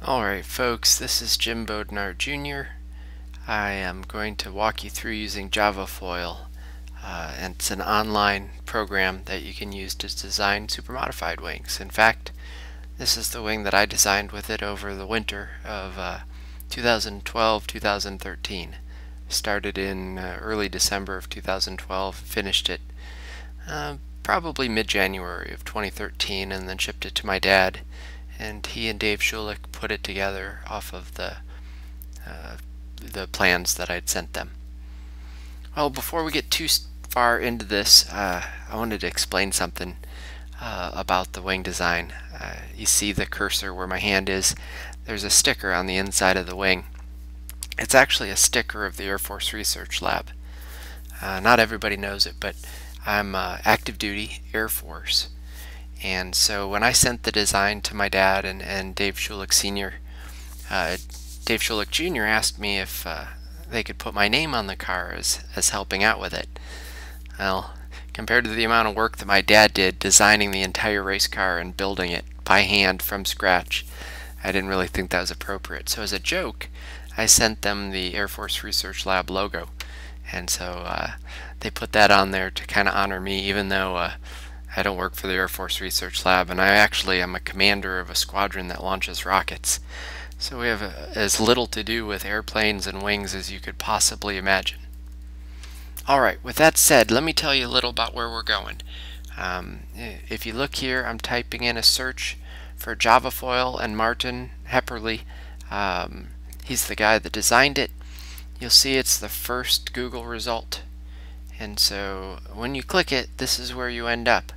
Alright folks, this is Jim Bodnar Jr. I am going to walk you through using Javafoil, and it's an online program that you can use to design supermodified wings. In fact, this is the wing that I designed with it over the winter of 2012-2013. Started in early December of 2012, finished it probably mid-January of 2013, and then shipped it to my dad, and he and Dave Schulich put it together off of the plans that I'd sent them. Well, before we get too far into this, I wanted to explain something about the wing design. You see the cursor where my hand is. There's a sticker on the inside of the wing. It's actually a sticker of the Air Force Research Lab. Not everybody knows it, but I'm active duty Air Force. And so when I sent the design to my dad and Dave Schulich Sr., Dave Schulich Jr. asked me if they could put my name on the car as helping out with it. Well, compared to the amount of work that my dad did designing the entire race car and building it by hand from scratch, I didn't really think that was appropriate. So as a joke, I sent them the Air Force Research Lab logo. And so they put that on there to kind of honor me, even though I don't work for the Air Force Research Lab, and I actually am a commander of a squadron that launches rockets. So we have as little to do with airplanes and wings as you could possibly imagine. Alright, with that said, let me tell you a little about where we're going. If you look here, I'm typing in a search for Javafoil and Martin Hepperly. He's the guy that designed it. You'll see it's the first Google result. And so when you click it, this is where you end up.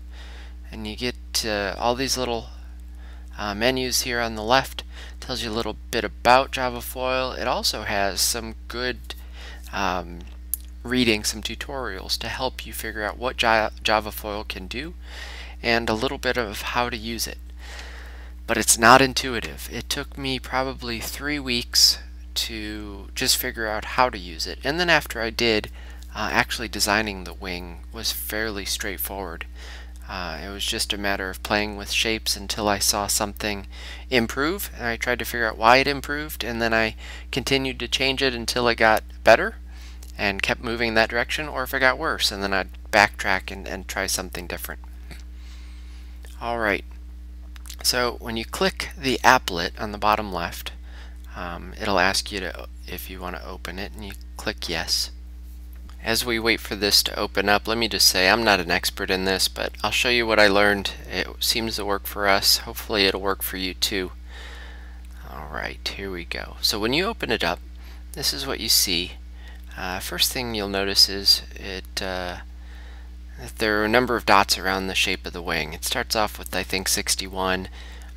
And you get all these little menus here on the left. Tells you a little bit about Javafoil. It also has some good reading, some tutorials to help you figure out what Javafoil can do and a little bit of how to use it. But it's not intuitive. It took me probably 3 weeks to just figure out how to use it. And then after I did, actually designing the wing was fairly straightforward. It was just a matter of playing with shapes until I saw something improve, and I tried to figure out why it improved, and then I continued to change it until it got better and kept moving in that direction, or if it got worse, and then I'd backtrack and try something different. Alright, so when you click the applet on the bottom left, it'll ask you if you want to open it, and you click yes. As we wait for this to open up, let me just say I'm not an expert in this, but I'll show you what I learned. It seems to work for us. Hopefully it'll work for you too. Alright, here we go. So when you open it up, this is what you see. First thing you'll notice is that there are a number of dots around the shape of the wing. It starts off with, I think, 61.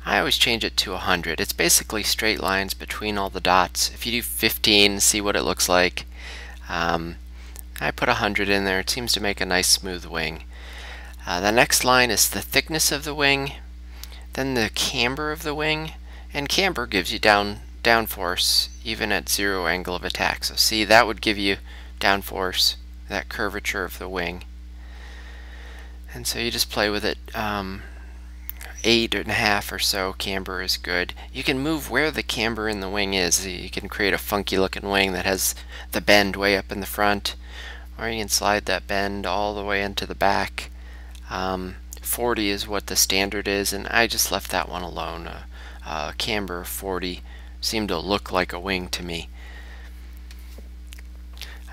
I always change it to 100. It's basically straight lines between all the dots. If you do 15, see what it looks like. I put 100 in there. It seems to make a nice smooth wing. The next line is the thickness of the wing, then the camber of the wing, and camber gives you downforce even at 0 angle of attack. So see, that would give you downforce, that curvature of the wing. And so you just play with it. 8.5 or so camber is good. You can move where the camber in the wing is. You can create a funky looking wing that has the bend way up in the front, or you can slide that bend all the way into the back. 40 is what the standard is, and I just left that one alone. Camber 40 seemed to look like a wing to me.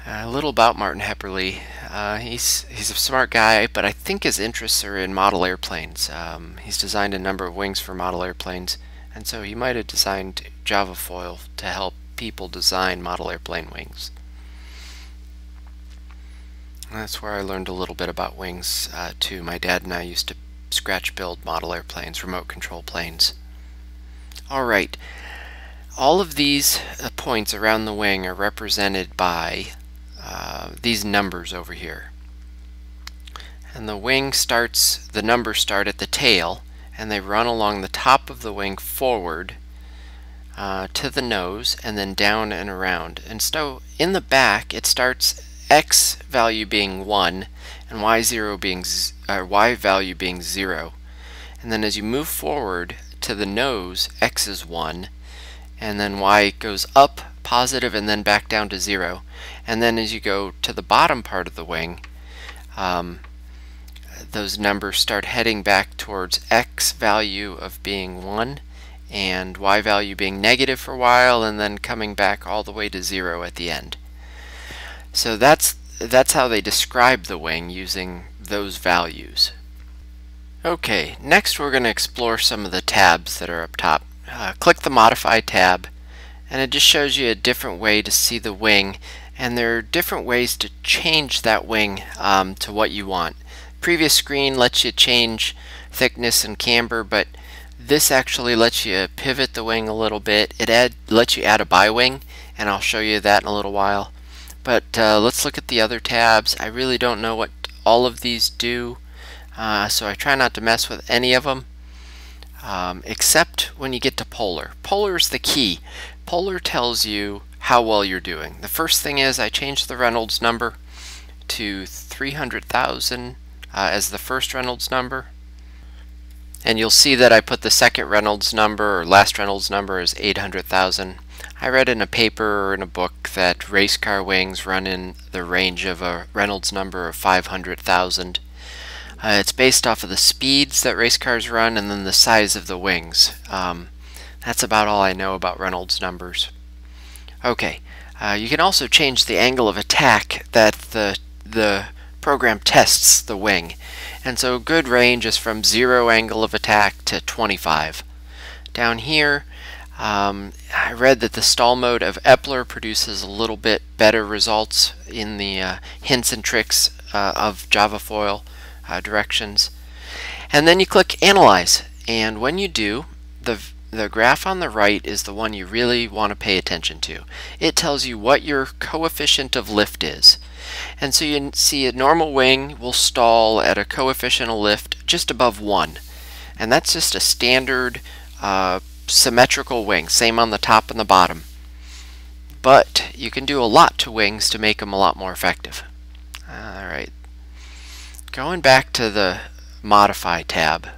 A little about Martin Hepperly. He's a smart guy, but I think his interests are in model airplanes. He's designed a number of wings for model airplanes, and so he might have designed Javafoil to help people design model airplane wings. And that's where I learned a little bit about wings too. My dad and I used to scratch build model airplanes, remote control planes. Alright, all of these points around the wing are represented by these numbers over here. And the wing starts, the numbers start at the tail, and they run along the top of the wing forward to the nose, and then down and around. And so in the back, it starts X value being 1 and Y value being 0. And then as you move forward to the nose, X is 1, and then y goes up positive and then back down to 0. And then as you go to the bottom part of the wing, those numbers start heading back towards x value of being 1 and y value being negative for a while, and then coming back all the way to 0 at the end. So that's how they describe the wing using those values. Okay, next we're going to explore some of the tabs that are up top. Click the Modify tab, and it just shows you a different way to see the wing, and there are different ways to change that wing to what you want. Previous screen lets you change thickness and camber, but this actually lets you pivot the wing a little bit. It lets you add a bi-wing, and I'll show you that in a little while. But let's look at the other tabs. I really don't know what all of these do, so I try not to mess with any of them, except when you get to polar. Polar is the key. Polar tells you how well you're doing. The first thing is I changed the Reynolds number to 300,000 as the first Reynolds number. And you'll see that I put the second Reynolds number, or last Reynolds number, as 800,000. I read in a paper or in a book that race car wings run in the range of a Reynolds number of 500,000. It's based off of the speeds that race cars run and then the size of the wings. That's about all I know about Reynolds numbers. Okay, you can also change the angle of attack that the program tests the wing. And so a good range is from 0 angle of attack to 25. Down here, I read that the stall mode of Epler produces a little bit better results in the hints and tricks of Javafoil directions. And then you click Analyze, and when you do, the graph on the right is the one you really want to pay attention to. It tells you what your coefficient of lift is. And so you see a normal wing will stall at a coefficient of lift just above 1. And that's just a standard symmetrical wing, same on the top and the bottom. But you can do a lot to wings to make them a lot more effective. Alright, going back to the Modify tab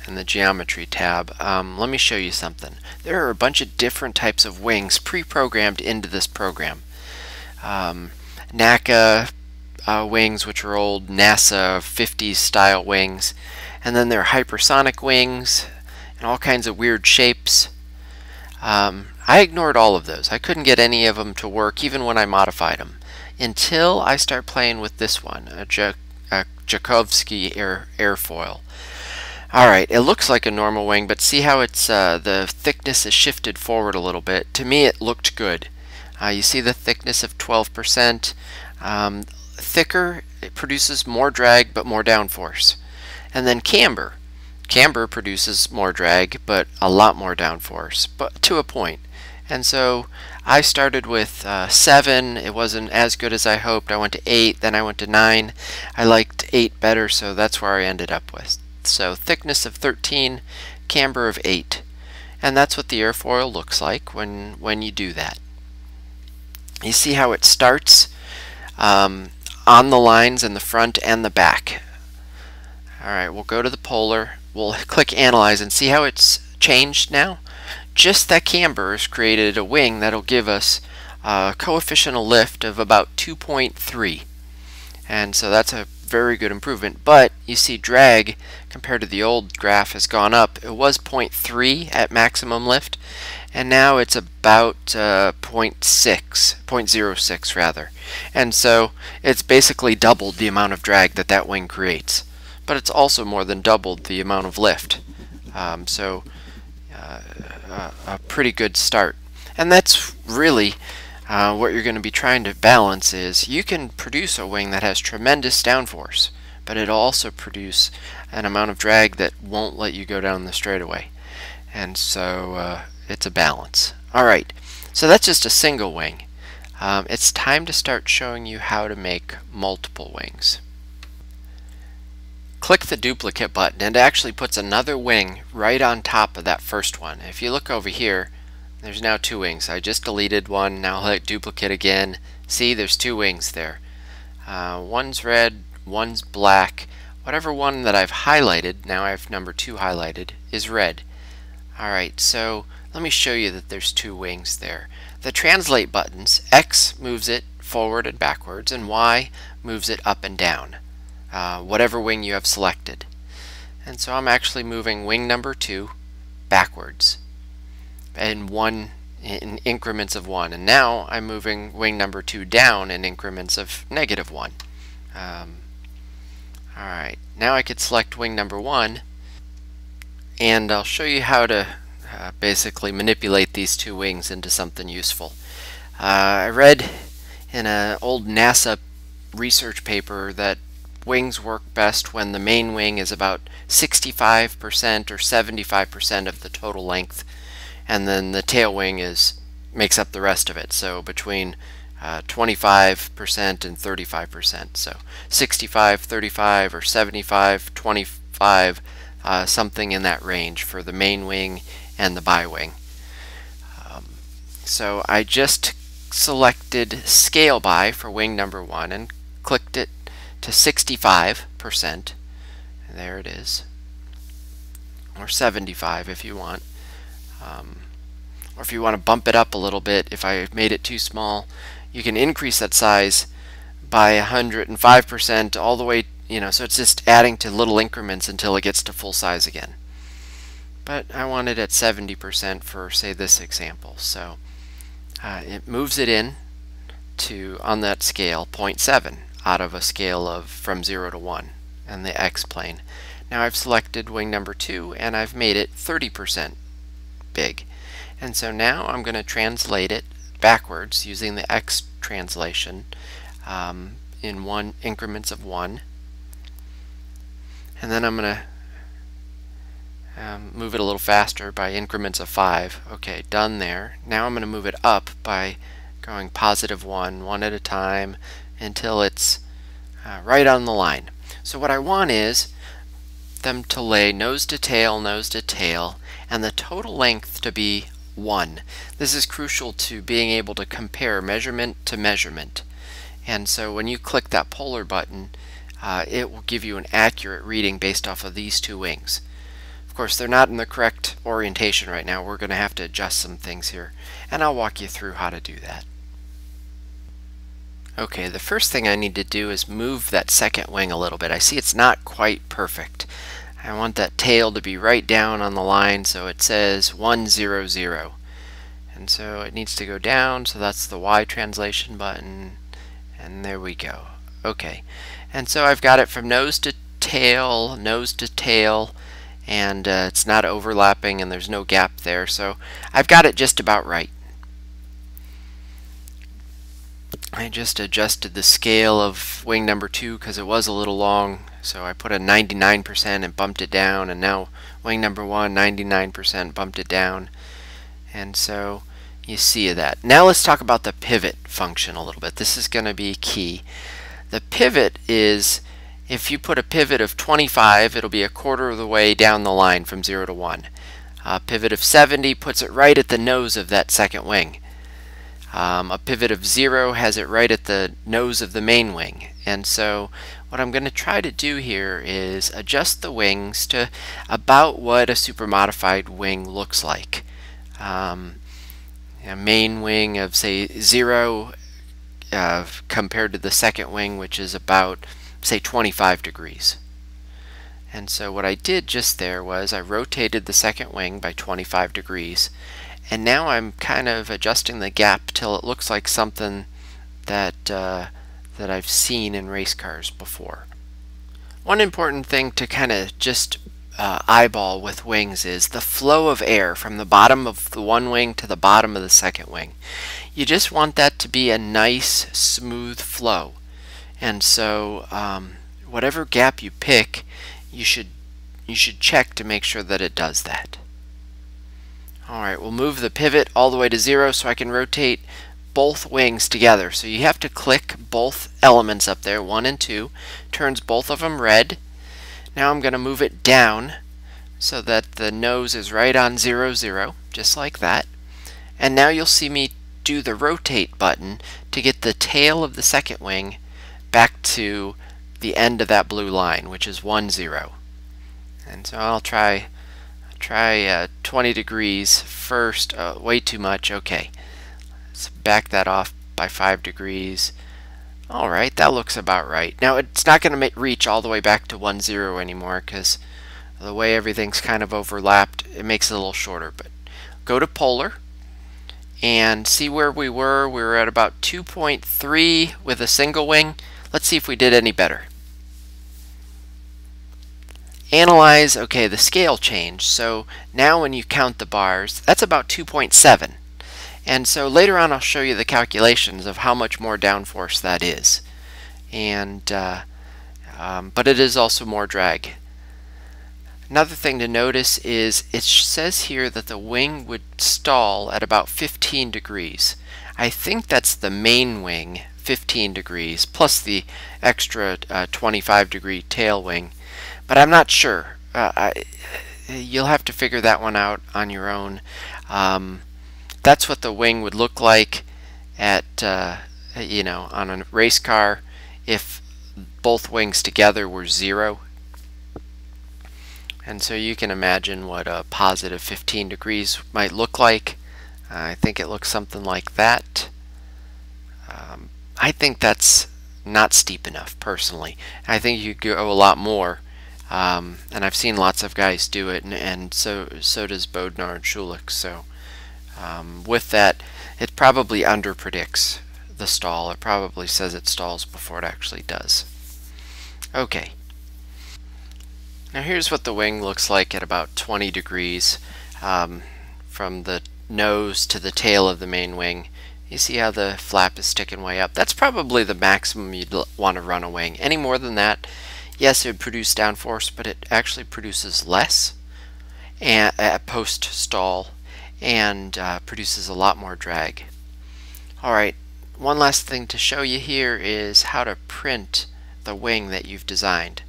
and the Geometry tab, let me show you something. There are a bunch of different types of wings pre-programmed into this program. NACA wings, which are old NASA 50s style wings, and then there are hypersonic wings and all kinds of weird shapes. I ignored all of those. I couldn't get any of them to work even when I modified them until I start playing with this one, a Joukowsky airfoil. Alright, it looks like a normal wing, but see how it's the thickness is shifted forward a little bit. To me it looked good. You see the thickness of 12%. Thicker, it produces more drag but more downforce. And then camber. Camber produces more drag but a lot more downforce, but to a point. And so I started with 7. It wasn't as good as I hoped. I went to 8, then I went to 9. I liked 8 better, so that's where I ended up with. So thickness of 13, camber of 8. And that's what the airfoil looks like when you do that. You see how it starts on the lines in the front and the back. Alright, we'll go to the polar. We'll click Analyze and see how it's changed now. Just that camber has created a wing that'll give us a coefficient of lift of about 2.3. And so that's a very good improvement. But you see drag compared to the old graph has gone up. It was 0.3 at maximum lift, and now it's about 0.06 rather. And so it's basically doubled the amount of drag that wing creates. But it's also more than doubled the amount of lift. A pretty good start. And that's really what you're going to be trying to balance is you can produce a wing that has tremendous downforce, but it'll also produce an amount of drag that won't let you go down the straightaway. And so it's a balance. Alright, so that's just a single wing. It's time to start showing you how to make multiple wings. Click the duplicate button and it actually puts another wing right on top of that first one. If you look over here, there's now 2 wings. I just deleted one, now I'll hit duplicate again. See, there's 2 wings there. One's red, one's black. Whatever one that I've highlighted, now I have number 2 highlighted, is red. Alright, so let me show you that there's two wings there. The translate buttons, X moves it forward and backwards, and Y moves it up and down, whatever wing you have selected. And so I'm actually moving wing number 2 backwards in increments of 1, and now I'm moving wing number 2 down in increments of -1. Alright, now I could select wing number 1, and I'll show you how to basically manipulate these two wings into something useful. I read in an old NASA research paper that wings work best when the main wing is about 65% or 75% of the total length, and then the tail wing makes up the rest of it, so between 25% and 35%. So 65, 35, or 75, 25, something in that range for the main wing and the bi-wing. So I just selected scale by for wing number 1 and clicked it to 65%. There it is. Or 75 if you want. Or if you want to bump it up a little bit, if I made it too small, you can increase that size by 105% all the way, so it's just adding to little increments until it gets to full size again. But I want it at 70% for, say, this example. So it moves it in to, on that scale, 0.7 out of a scale of from 0 to 1 and the X plane. Now I've selected wing number 2 and I've made it 30% big. And so now I'm going to translate it backwards using the X translation in increments of 1. And then I'm going to move it a little faster by increments of 5. Okay, done there. Now I'm going to move it up by going +1, one at a time, until it's right on the line. So what I want is them to lay nose to tail, and the total length to be 1. This is crucial to being able to compare measurement to measurement. And so when you click that polar button, it will give you an accurate reading based off of these two wings. Of course, they're not in the correct orientation right now. We're going to have to adjust some things here, and I'll walk you through how to do that. Okay, the first thing I need to do is move that second wing a little bit. I see it's not quite perfect. I want that tail to be right down on the line, so it says 100. And so it needs to go down, so that's the Y translation button, and there we go. Okay, and so I've got it from nose to tail, and it's not overlapping and there's no gap there, so I've got it just about right. I just adjusted the scale of wing number 2 because it was a little long, so I put a 99% and bumped it down, and now wing number 1, 99%, bumped it down. And so you see that. Now let's talk about the pivot function a little bit. This is going to be key. The pivot is, if you put a pivot of 25, it'll be a quarter of the way down the line from 0 to 1. A pivot of 70 puts it right at the nose of that second wing. A pivot of 0 has it right at the nose of the main wing. And so what I'm going to try to do here is adjust the wings to about what a supermodified wing looks like. A main wing of, say, 0 compared to the second wing, which is about, say, 25 degrees. And so what I did just there was I rotated the second wing by 25 degrees. And now I'm kind of adjusting the gap till it looks like something that that I've seen in race cars before. One important thing to kind of just eyeball with wings is the flow of air from the bottom of the one wing to the bottom of the second wing. You just want that to be a nice, smooth flow. And so whatever gap you pick, you should check to make sure that it does that. Alright, we'll move the pivot all the way to 0 so I can rotate both wings together. So you have to click both elements up there, 1 and 2, turns both of them red. Now I'm going to move it down so that the nose is right on 0, 0, just like that. And now you'll see me do the rotate button to get the tail of the second wing back to the end of that blue line, which is 1, 0. And so I'll try Try 20 degrees first. Way too much. Okay. Let's back that off by 5 degrees. Alright, that looks about right. Now it's not going to reach all the way back to 1,0 anymore because the way everything's kind of overlapped, it makes it a little shorter. But go to polar and see where we were. We were at about 2.3 with a single wing. Let's see if we did any better. Analyze, okay, the scale changed. So now when you count the bars, that's about 2.7. And so later on I'll show you the calculations of how much more downforce that is. And but it is also more drag. Another thing to notice is it says here that the wing would stall at about 15 degrees. I think that's the main wing, 15 degrees, plus the extra 25 degree tail wing. But I'm not sure. You'll have to figure that one out on your own. That's what the wing would look like at, you know, on a race car if both wings together were 0. And so you can imagine what a positive 15 degrees might look like. I think it looks something like that. I think that's not steep enough, personally. I think you could go a lot more. And I've seen lots of guys do it, and so does Bodnar and Schulich. So with that, it probably underpredicts the stall. It probably says it stalls before it actually does. Okay. Now here's what the wing looks like at about 20 degrees from the nose to the tail of the main wing. You see how the flap is sticking way up? That's probably the maximum you'd want to run a wing. Any more than that, yes, it would produce downforce, but it actually produces less at post-stall and produces a lot more drag. Alright, one last thing to show you here is how to print the wing that you've designed.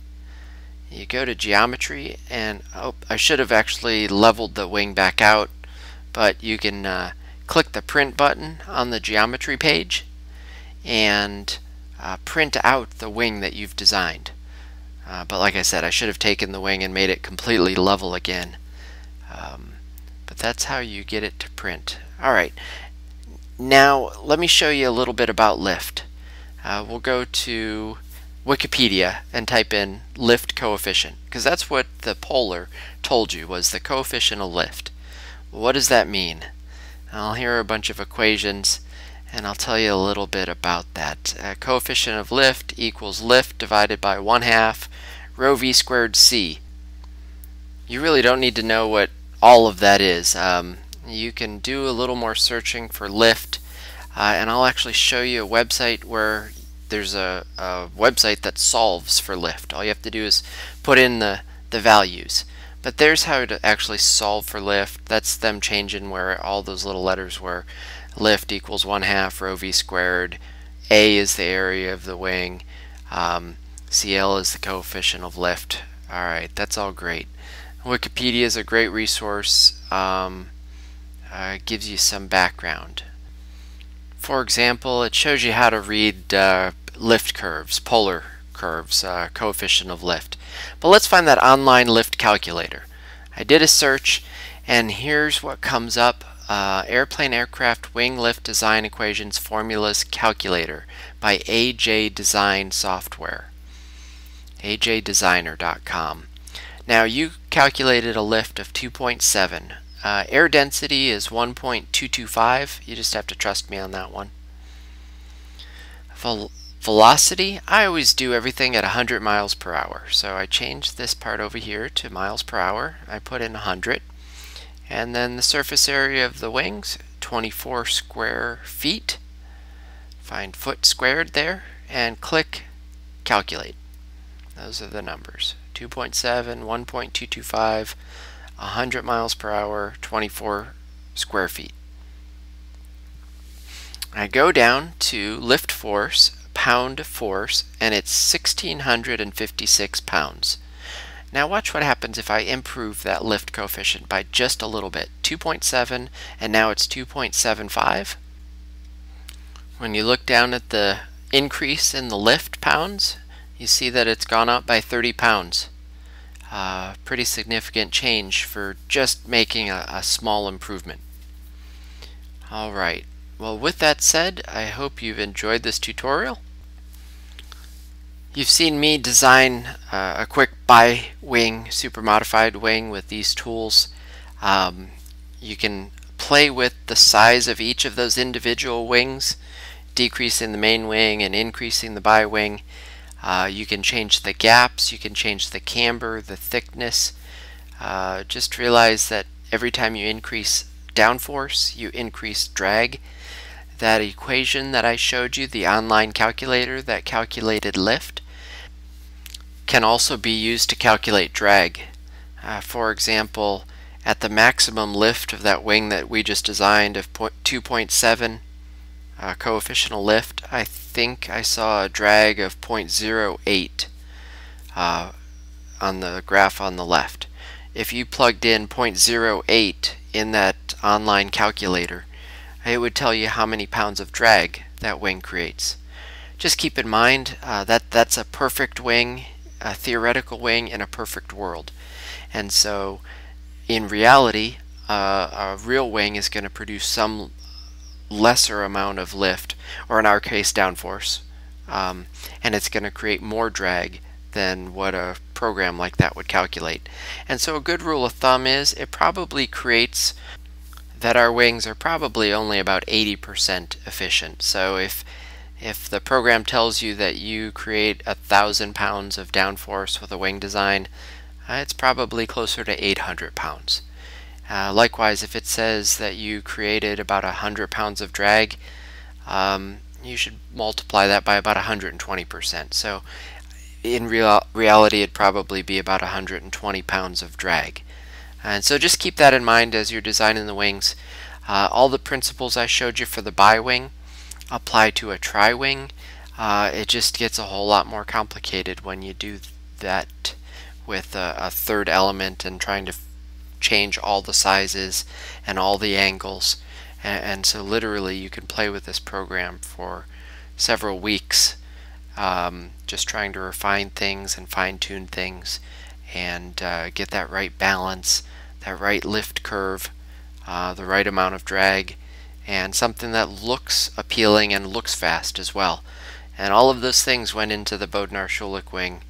You go to geometry, and I should have actually leveled the wing back out, but you can click the print button on the geometry page and print out the wing that you've designed. But like I said, I should have taken the wing and made it completely level again. But that's how you get it to print. Alright, now let me show you a little bit about lift. We'll go to Wikipedia and type in lift coefficient, because that's what the polar told you was the coefficient of lift. What does that mean? I'll hear a bunch of equations and I'll tell you a little bit about that. Coefficient of lift equals lift divided by 1/2 rho v squared c. You really don't need to know what all of that is. You can do a little more searching for lift, and I'll actually show you a website where there's a website that solves for lift. All you have to do is put in the values. But there's how to actually solve for lift. That's them changing where all those little letters were. Lift equals 1/2 rho v squared. A is the area of the wing. CL is the coefficient of lift. Alright, that's all great. Wikipedia is a great resource. Gives you some background. For example, it shows you how to read lift curves, polar curves, coefficient of lift. But let's find that online lift calculator. I did a search, and here's what comes up. Airplane Aircraft Wing Lift Design Equations Formulas Calculator by AJ Design Software. AJDesigner.com. Now you calculated a lift of 2.7. Air density is 1.225. You just have to trust me on that one. Velocity, I always do everything at 100 miles per hour. So I changed this part over here to miles per hour. I put in 100. And then the surface area of the wings, 24 square feet. Find foot squared there and click calculate. Those are the numbers. 2.7, 1.225, 100 miles per hour, 24 square feet. I go down to lift force, pound force, and it's 1,656 pounds. Now watch what happens if I improve that lift coefficient by just a little bit. 2.7, and now it's 2.75. When you look down at the increase in the lift pounds, you see that it's gone up by 30 pounds. Pretty significant change for just making a small improvement. Alright, well, with that said, I hope you've enjoyed this tutorial. You've seen me design a quick bi-wing, super modified wing with these tools. You can play with the size of each of those individual wings, decreasing the main wing and increasing the bi-wing. You can change the gaps, you can change the camber, the thickness. Just realize that every time you increase downforce, you increase drag. That equation that I showed you, the online calculator that calculated lift, can also be used to calculate drag. For example, at the maximum lift of that wing that we just designed of 2.7 coefficient lift, I think I saw a drag of 0.08 on the graph on the left. If you plugged in 0.08 in that online calculator, it would tell you how many pounds of drag that wing creates. Just keep in mind that that's a perfect wing, a theoretical wing in a perfect world. And so in reality, a real wing is going to produce some lesser amount of lift, or in our case downforce, and it's going to create more drag than what a program like that would calculate. And so a good rule of thumb is it probably creates that our wings are probably only about 80% efficient. So if the program tells you that you create 1,000 pounds of downforce with a wing design, it's probably closer to 800 pounds. Likewise, if it says that you created about 100 pounds of drag, you should multiply that by about 120%. So in reality, it'd probably be about 120 pounds of drag. And so just keep that in mind as you're designing the wings. All the principles I showed you for the bi-wing apply to a tri-wing. It just gets a whole lot more complicated when you do that with a third element and trying to change all the sizes and all the angles. And so literally you can play with this program for several weeks, just trying to refine things and fine-tune things and get that right balance, that right lift curve, the right amount of drag, and something that looks appealing and looks fast as well. And all of those things went into the Bodnar wing.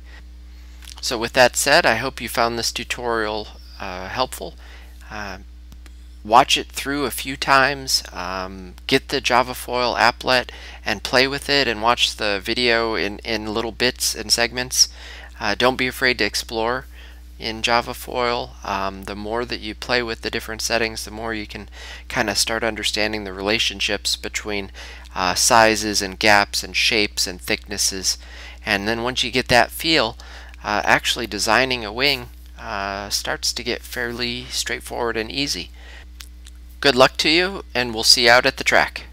So with that said, I hope you found this tutorial helpful. Watch it through a few times, get the JavaFoil applet and play with it and watch the video in little bits and segments. Don't be afraid to explore in JavaFoil. The more that you play with the different settings, the more you can kind of start understanding the relationships between sizes and gaps and shapes and thicknesses. And then once you get that feel, actually designing a wing starts to get fairly straightforward and easy. Good luck to you, and we'll see you out at the track.